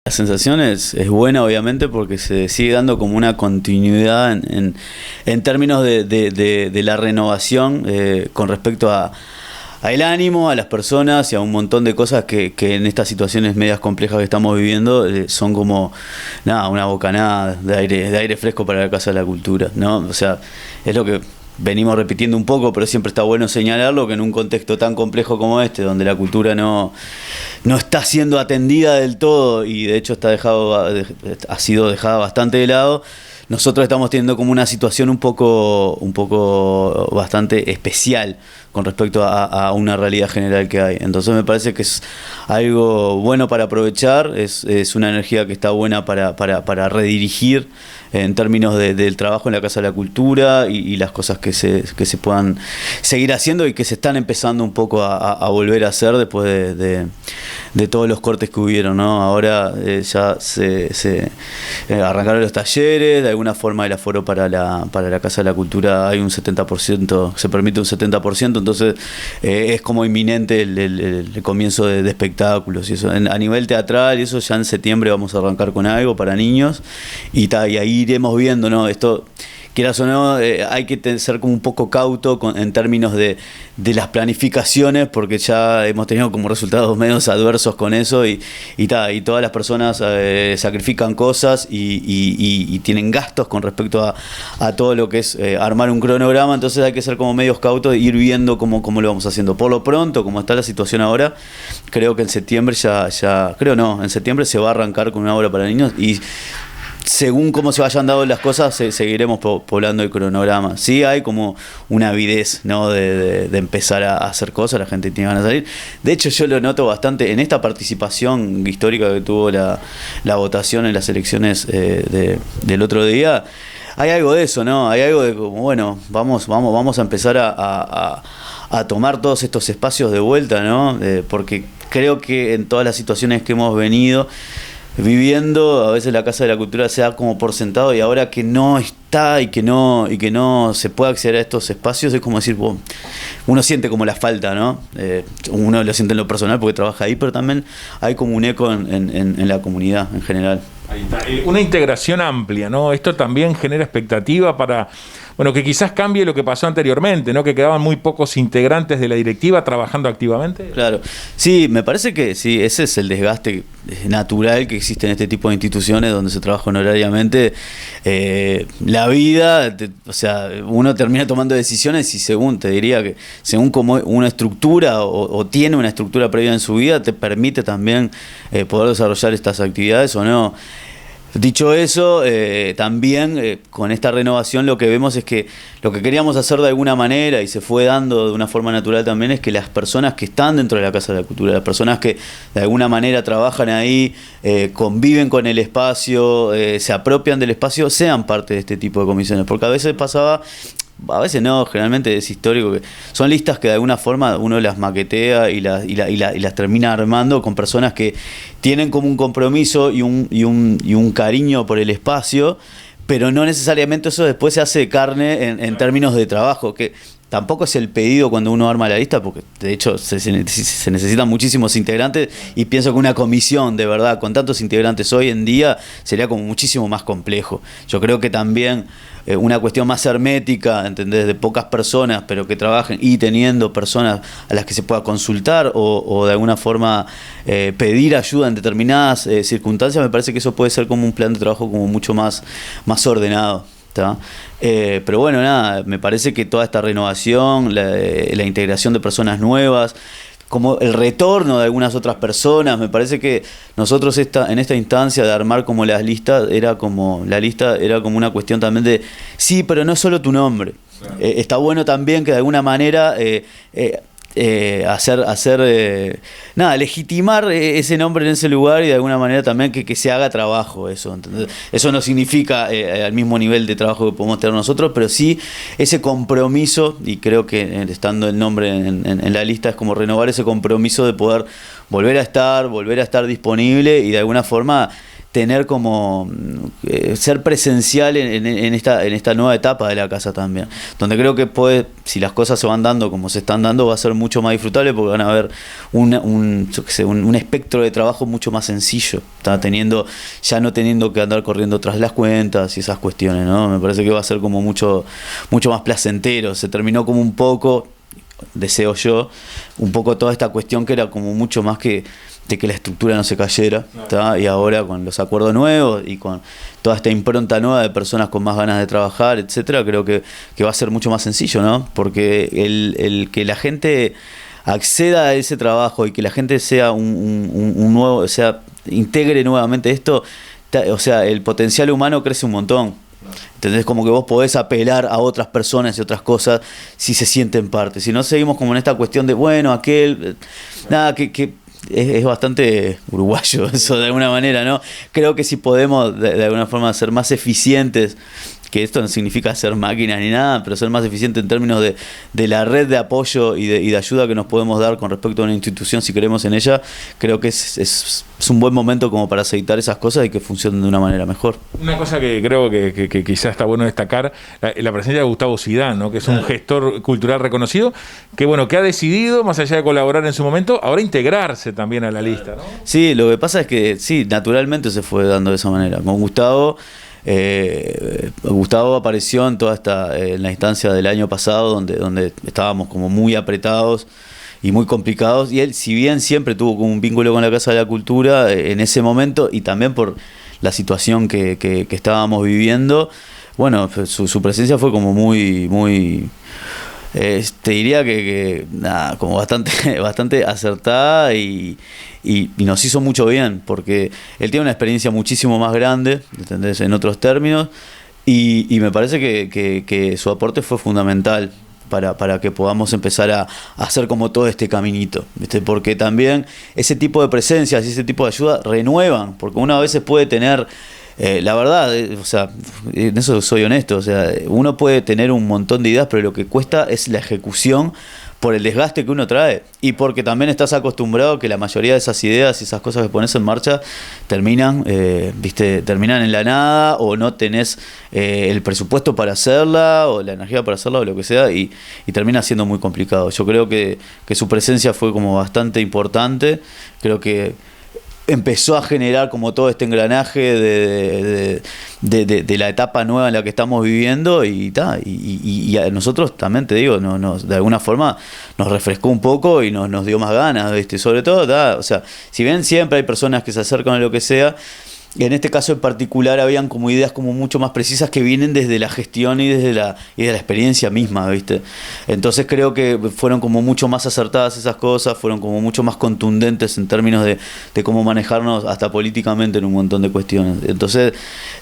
La sensación es buena, obviamente, porque se sigue dando como una continuidad en términos de la renovación con respecto a el ánimo, a las personas y a un montón de cosas que en estas situaciones medias complejas que estamos viviendo son como nada, una bocanada de aire fresco para la Casa de la Cultura, ¿no? O sea, es lo que venimos repitiendo un poco, pero siempre está bueno señalarlo, que en un contexto tan complejo como este, donde la cultura no está siendo atendida del todo y de hecho ha sido dejada bastante de lado, nosotros estamos teniendo como una situación un poco bastante especial con respecto a una realidad general que hay. Entonces me parece que es algo bueno para aprovechar, es una energía que está buena para redirigir en términos del trabajo en la Casa de la Cultura y las cosas que se puedan seguir haciendo y que se están empezando un poco a volver a hacer después de todos los cortes que hubieron, ¿no? Ahora ya se arrancaron los talleres, de alguna forma el aforo para la Casa de la Cultura hay un 70%, se permite un 70%, entonces es como inminente el comienzo de espectáculos y eso. A nivel teatral, y eso ya en septiembre vamos a arrancar con algo para niños y ahí iremos viendo, ¿no? Esto, quieras o no, hay que ser como un poco cauto en términos de las planificaciones, porque ya hemos tenido como resultados medios adversos con eso y todas las personas sacrifican cosas y tienen gastos con respecto a todo lo que es armar un cronograma, entonces hay que ser como medios cautos e ir viendo cómo lo vamos haciendo. Por lo pronto, como está la situación ahora, creo que en septiembre en septiembre se va a arrancar con una obra para niños y según cómo se vayan dando las cosas, seguiremos poblando el cronograma. Sí hay como una avidez, ¿no? de empezar a hacer cosas, la gente tiene ganas de salir. De hecho, yo lo noto bastante en esta participación histórica que tuvo la votación en las elecciones del otro día. Hay algo de eso, ¿no? Hay algo de como, bueno, vamos a empezar a tomar todos estos espacios de vuelta, ¿no? Porque creo que en todas las situaciones que hemos venido viviendo, a veces la Casa de la Cultura se da como por sentado y ahora que no está y que no se puede acceder a estos espacios es como decir, bueno, uno siente como la falta, ¿no? Uno lo siente en lo personal porque trabaja ahí, pero también hay como un eco en la comunidad en general. Ahí está. Una integración amplia, ¿no? Esto también genera expectativa para, bueno, que quizás cambie lo que pasó anteriormente, ¿no? Que quedaban muy pocos integrantes de la directiva trabajando activamente. Claro, sí, me parece que sí, ese es el desgaste natural que existe en este tipo de instituciones donde se trabaja honorariamente. La vida, o sea, uno termina tomando decisiones y te diría que según como una estructura o tiene una estructura previa en su vida, te permite también poder desarrollar estas actividades o no. Dicho eso, también con esta renovación lo que vemos es que lo que queríamos hacer de alguna manera y se fue dando de una forma natural también es que las personas que están dentro de la Casa de la Cultura, las personas que de alguna manera trabajan ahí, conviven con el espacio, se apropian del espacio, sean parte de este tipo de comisiones, porque a veces no, generalmente es histórico que son listas que de alguna forma uno las maquetea y las termina armando con personas que tienen como un compromiso y un cariño por el espacio, pero no necesariamente eso después se hace carne en términos de trabajo, que tampoco es el pedido cuando uno arma la lista, porque de hecho se necesitan muchísimos integrantes y pienso que una comisión de verdad con tantos integrantes hoy en día sería como muchísimo más complejo. Yo creo que también una cuestión más hermética, ¿entendés? De pocas personas, pero que trabajen y teniendo personas a las que se pueda consultar o de alguna forma pedir ayuda en determinadas circunstancias, me parece que eso puede ser como un plan de trabajo como mucho más ordenado. Pero bueno, nada, me parece que toda esta renovación, la integración de personas nuevas, como el retorno de algunas otras personas, me parece que nosotros en esta instancia de armar como las listas, era como una cuestión también de, sí, pero no es solo tu nombre. Claro. Está bueno también que de alguna manera legitimar ese nombre en ese lugar y de alguna manera también que se haga trabajo eso, ¿entendés? Eso no significa al mismo nivel de trabajo que podemos tener nosotros, pero sí ese compromiso, y creo que estando el nombre en la lista es como renovar ese compromiso de poder volver a estar disponible y de alguna forma tener como ser presencial en esta nueva etapa de la casa también, donde creo que puede, si las cosas se van dando como se están dando, va a ser mucho más disfrutable porque van a haber un espectro de trabajo mucho más sencillo, ya no teniendo que andar corriendo tras las cuentas y esas cuestiones, ¿no? Me parece que va a ser como mucho más placentero. Se terminó como un poco, deseo yo, un poco toda esta cuestión que era como mucho más que de que la estructura no se cayera, ¿tá? Y ahora con los acuerdos nuevos y con toda esta impronta nueva de personas con más ganas de trabajar, etcétera, creo que va a ser mucho más sencillo, ¿no? Porque el que la gente acceda a ese trabajo y que la gente sea un nuevo, o sea, integre nuevamente esto, o sea, el potencial humano crece un montón. ¿Entendés? Como que vos podés apelar a otras personas y otras cosas si se sienten parte. Si no, seguimos como en esta cuestión de, bueno, aquel... Nada, que es bastante uruguayo eso de alguna manera, ¿no? Creo que si podemos de alguna forma ser más eficientes, que esto no significa ser máquinas ni nada, pero ser más eficientes en términos de la red de apoyo y de ayuda que nos podemos dar con respecto a una institución si creemos en ella, creo que es un buen momento como para aceitar esas cosas y que funcionen de una manera mejor. Una cosa que creo que quizás está bueno destacar, la presencia de Gustavo Zidane, ¿no? Que es un gestor cultural reconocido, que bueno, que ha decidido, más allá de colaborar en su momento, ahora integrarse también a la lista, ¿no? Sí, lo que pasa es que sí, naturalmente se fue dando de esa manera. Con Gustavo apareció en en la instancia del año pasado donde estábamos como muy apretados y muy complicados, y él, si bien siempre tuvo como un vínculo con la Casa de la Cultura en ese momento y también por la situación que estábamos viviendo, bueno, su presencia fue como muy te diría que nada, como bastante acertada y nos hizo mucho bien, porque él tiene una experiencia muchísimo más grande, ¿entendés? En otros términos, y me parece que su aporte fue fundamental para que podamos empezar a hacer como todo este caminito, ¿viste? Porque también ese tipo de presencias y ese tipo de ayuda renuevan, porque uno a veces puede tener... la verdad, o sea, en eso soy honesto, o sea, uno puede tener un montón de ideas, pero lo que cuesta es la ejecución por el desgaste que uno trae y porque también estás acostumbrado a que la mayoría de esas ideas y esas cosas que pones en marcha terminan en la nada, o no tenés el presupuesto para hacerla o la energía para hacerla o lo que sea, y termina siendo muy complicado. Yo creo que su presencia fue como bastante importante. Creo que empezó a generar como todo este engranaje de la etapa nueva en la que estamos viviendo y a nosotros también, te digo, de alguna forma nos refrescó un poco y nos dio más ganas, ¿viste? Sobre todo, o sea, si bien siempre hay personas que se acercan a lo que sea, en este caso en particular habían como ideas como mucho más precisas que vienen desde la gestión y desde la experiencia misma, ¿viste? Entonces creo que fueron como mucho más acertadas esas cosas, fueron como mucho más contundentes en términos de cómo manejarnos hasta políticamente en un montón de cuestiones. Entonces,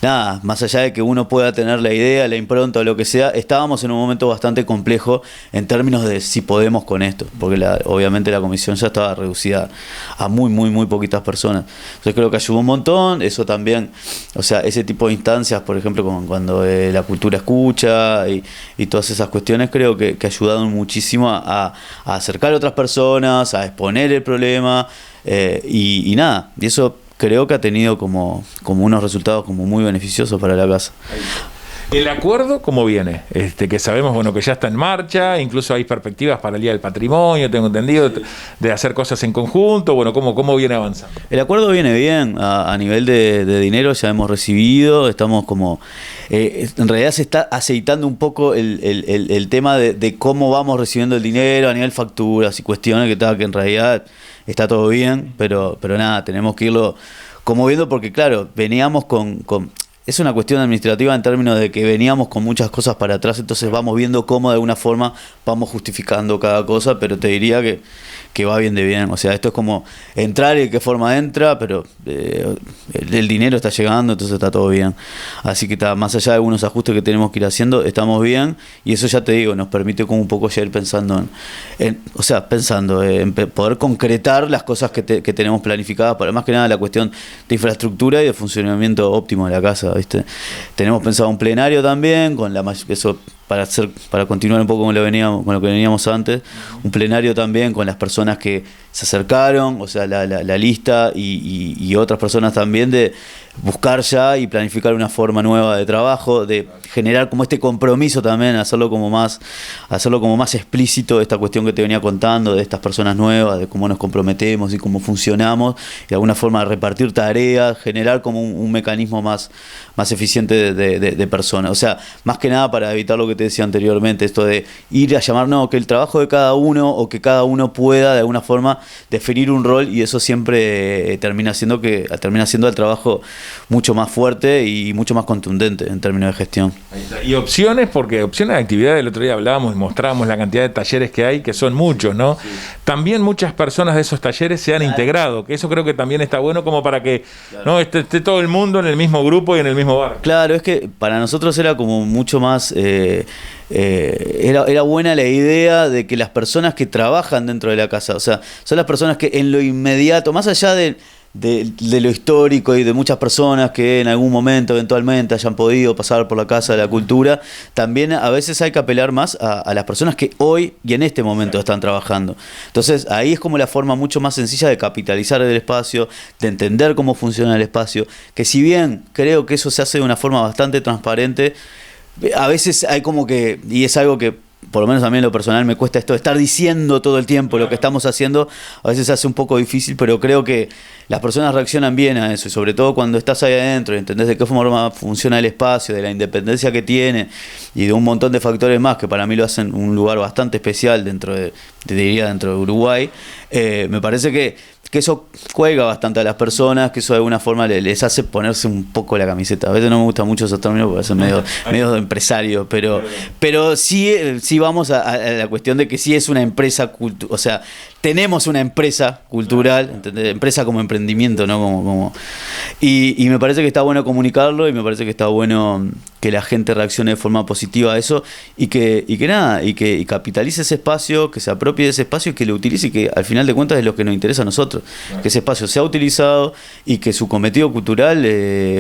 nada, más allá de que uno pueda tener la idea, la impronta o lo que sea, estábamos en un momento bastante complejo en términos de si podemos con esto, porque obviamente la comisión ya estaba reducida a muy poquitas personas. Entonces creo que ayudó un montón, eso también, o sea, ese tipo de instancias, por ejemplo, como cuando la cultura escucha y todas esas cuestiones, creo que ayudaron muchísimo a acercar a otras personas, a exponer el problema, y nada, y eso creo que ha tenido como unos resultados como muy beneficiosos para la casa. El acuerdo, ¿cómo viene? Que sabemos, bueno, que ya está en marcha, incluso hay perspectivas para el Día del Patrimonio, tengo entendido, de hacer cosas en conjunto. Bueno, ¿cómo viene avanzando? El acuerdo viene bien, a nivel de dinero ya hemos recibido, estamos como... en realidad se está aceitando un poco el tema de cómo vamos recibiendo el dinero a nivel facturas y cuestiones, que en realidad está todo bien, pero nada, tenemos que irlo como viendo, porque claro, veníamos con es una cuestión administrativa en términos de que veníamos con muchas cosas para atrás, entonces vamos viendo cómo de alguna forma vamos justificando cada cosa, pero te diría que va bien de bien. O sea, esto es como entrar y de qué forma entra, pero el dinero está llegando, entonces está todo bien. Así que más allá de algunos ajustes que tenemos que ir haciendo, estamos bien, y eso ya te digo, nos permite como un poco ya ir pensando en poder concretar las cosas que tenemos planificadas, para más que nada la cuestión de infraestructura y de funcionamiento óptimo de la casa, ¿viste? Tenemos pensado un plenario también, eso para continuar un poco con lo que veníamos antes, un plenario también con las personas que se acercaron, o sea, la lista y otras personas también buscar ya y planificar una forma nueva de trabajo, de generar como este compromiso también, hacerlo como más explícito, esta cuestión que te venía contando de estas personas nuevas, de cómo nos comprometemos y cómo funcionamos, y de alguna forma repartir tareas, generar como un mecanismo más eficiente de personas. O sea, más que nada para evitar lo que te decía anteriormente, esto de ir a llamar, no, que el trabajo de cada uno o que cada uno pueda de alguna forma definir un rol, y eso siempre termina siendo el trabajo mucho más fuerte y mucho más contundente en términos de gestión. Y opciones, porque opciones de actividad, el otro día hablábamos y mostrábamos la cantidad de talleres que hay, que son muchos, ¿no? Sí. También muchas personas de esos talleres se han integrado, que eso creo que también está bueno como para que no esté todo el mundo en el mismo grupo y en el mismo bar. Claro, es que para nosotros era como mucho más... era buena la idea de que las personas que trabajan dentro de la casa, o sea, son las personas que en lo inmediato, más allá de lo histórico y de muchas personas que en algún momento eventualmente hayan podido pasar por la Casa de la Cultura, también a veces hay que apelar más a las personas que hoy y en este momento están trabajando. Entonces ahí es como la forma mucho más sencilla de capitalizar el espacio, de entender cómo funciona el espacio, que si bien creo que eso se hace de una forma bastante transparente, a veces hay como que, y es algo que por lo menos a mí en lo personal me cuesta esto de estar diciendo todo el tiempo lo que estamos haciendo, a veces se hace un poco difícil, pero creo que las personas reaccionan bien a eso, y sobre todo cuando estás ahí adentro y entendés de qué forma funciona el espacio, de la independencia que tiene y de un montón de factores más que para mí lo hacen un lugar bastante especial dentro de Uruguay. Me parece que eso cuelga bastante a las personas, que eso de alguna forma les hace ponerse un poco la camiseta. A veces no me gusta mucho esos términos porque son medio de empresario, pero sí vamos a la cuestión de que sí es una empresa, o sea, tenemos una empresa cultural, ¿entendés? Empresa como emprendimiento, ¿no? Y me parece que está bueno comunicarlo, y me parece que está bueno que la gente reaccione de forma positiva a eso, y que capitalice ese espacio, que se apropie de ese espacio y que lo utilice, y que al final de cuentas es lo que nos interesa a nosotros, que ese espacio sea utilizado y que su cometido cultural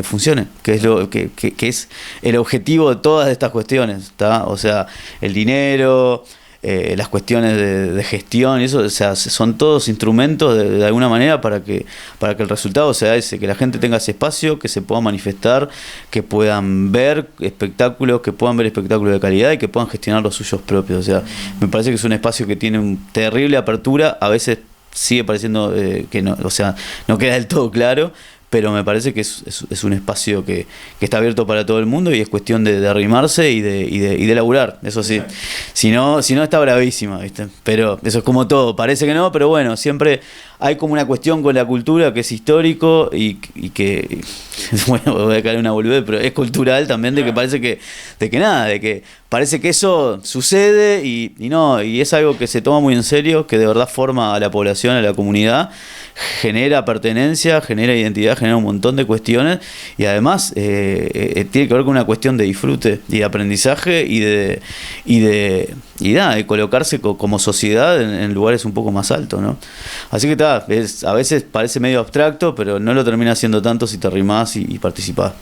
funcione, que es que es el objetivo de todas estas cuestiones, ¿está? O sea, el dinero, las cuestiones de gestión y eso, o sea, son todos instrumentos de alguna manera para que el resultado sea ese, que la gente tenga ese espacio, que se pueda manifestar, que puedan ver espectáculos, de calidad y que puedan gestionar los suyos propios. O sea, me parece que es un espacio que tiene una terrible apertura, a veces sigue pareciendo que no, o sea, no queda del todo claro, pero me parece que es un espacio que está abierto para todo el mundo, y es cuestión de arrimarse y de laburar, eso sí. Si no está bravísima, ¿viste? Pero eso es como todo, parece que no, pero bueno, siempre hay como una cuestión con la cultura que es histórico y que, bueno, voy a caer en una boludez, pero es cultural también, de que parece que parece que eso sucede y es algo que se toma muy en serio, que de verdad forma a la población, a la comunidad, genera pertenencia, genera identidad, genera un montón de cuestiones, y además tiene que ver con una cuestión de disfrute y de aprendizaje y de colocarse como sociedad en lugares un poco más altos, ¿no? Así que a veces parece medio abstracto, pero no lo termina siendo tanto si te arrimás y participás.